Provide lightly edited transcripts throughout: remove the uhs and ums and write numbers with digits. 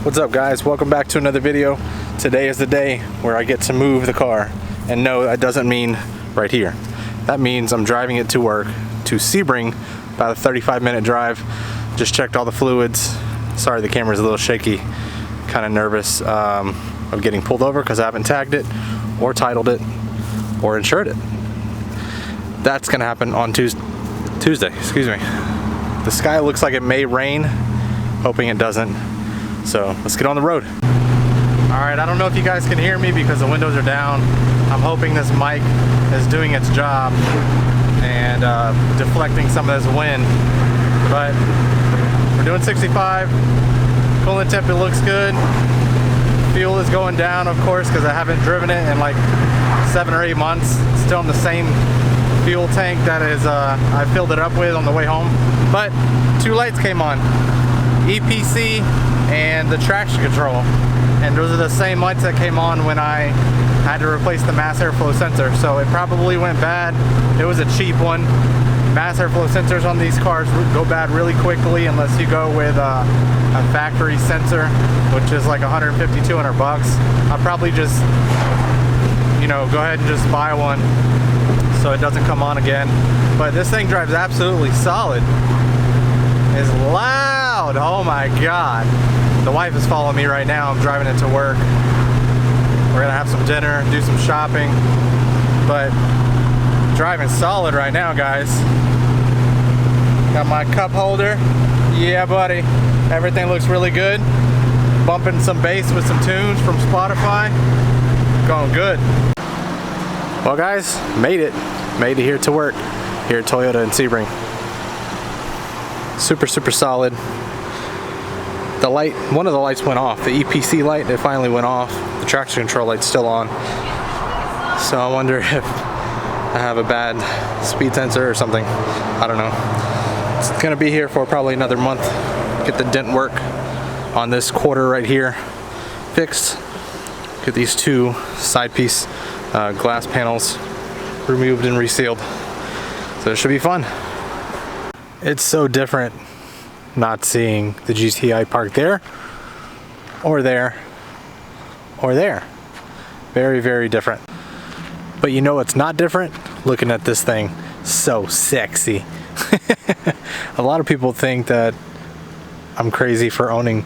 What's up guys, welcome back to another video. Today is the day where I get to move the car. And no, that doesn't mean right here. That means I'm driving it to work, to Sebring, about a 35-minute drive. Just checked all the fluids. Sorry the camera's a little shaky. Kind of nervous of getting pulled over because I haven't tagged it, or titled it, or insured it. That's gonna happen on Tuesday, excuse me. The sky looks like it may rain, hoping it doesn't. So let's get on the road. All right, I don't know if you guys can hear me because the windows are down. I'm hoping this mic is doing its job and deflecting some of this wind. But we're doing 65. Coolant temp, it looks good. Fuel is going down, of course, because I haven't driven it in like 7 or 8 months. It's still in the same fuel tank that is I filled it up with on the way home. But 2 lights came on, EPC and the traction control, and those are the same lights that came on when I had to replace the mass airflow sensor. So it probably went bad. It was a cheap one. Mass airflow sensors on these cars go bad really quickly unless you go with a factory sensor, which is like 150, 200 bucks. I'll probably just, you know, go ahead and just buy one so it doesn't come on again. But this thing drives absolutely solid. It's loud, oh my god. The wife is following me right now. I'm driving it to work. We're gonna have some dinner, do some shopping, but driving solid right now, guys. Got my cup holder. Yeah, buddy. Everything looks really good. Bumping some bass with some tunes from Spotify. Going good. Well, guys, made it. Made it here to work. Here at Toyota in Sebring. Super solid. The light, one of the lights went off. The EPC light, it finally went off. The traction control light's still on. So I wonder if I have a bad speed sensor or something. I don't know. It's gonna be here for probably another month. Get the dent work on this quarter right here fixed. Get these 2 side piece glass panels removed and resealed. So it should be fun. It's so different not seeing the GTi parked there, or there, or there. Very different. But you know what's not different? Looking at this thing, so sexy. A lot of people think that I'm crazy for owning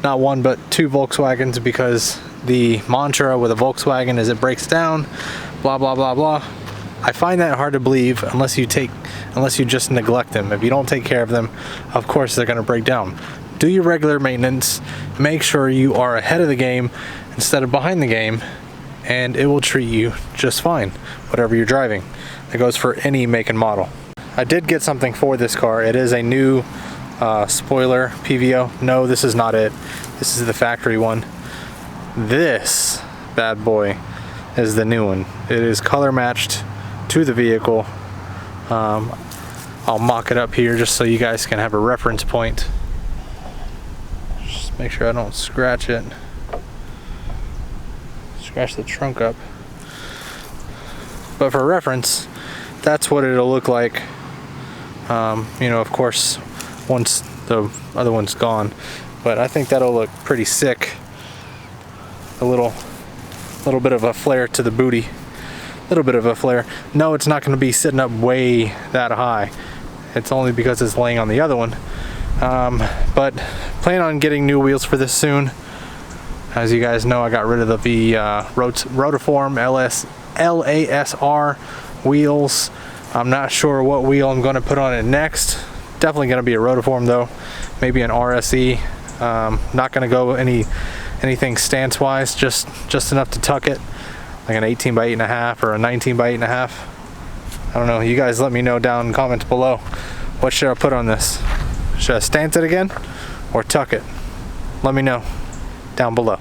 not 1 but 2 Volkswagens because the mantra with a Volkswagen is it breaks down, blah blah blah blah. I find that hard to believe unless you just neglect them. If you don't take care of them, of course they're going to break down. Do your regular maintenance, make sure you are ahead of the game instead of behind the game, and it will treat you just fine, whatever you're driving. That goes for any make and model. I did get something for this car. It is a new spoiler PVO. No, this is not it. This is the factory one. This bad boy is the new one. It is color matched to the vehicle. I'll mock it up here just so you guys can have a reference point. Just make sure I don't scratch it. Scratch the trunk up. But for reference, that's what it'll look like. You know, of course, once the other one's gone. But I think that'll look pretty sick. A little bit of a flare to the booty. Little bit of a flare. No, it's not going to be sitting up way that high. It's only because it's laying on the other one. But plan on getting new wheels for this soon. As you guys know, I got rid of the Rotiform LASR wheels. I'm not sure what wheel I'm going to put on it next. Definitely going to be a Rotiform though. Maybe an RSE. Not going to go anything stance wise. Just enough to tuck it. Like an 18 by 8.5 or a 19 by 8.5. I don't know. You guys let me know down in the comments below. What should I put on this? Should I stance it again or tuck it? Let me know down below.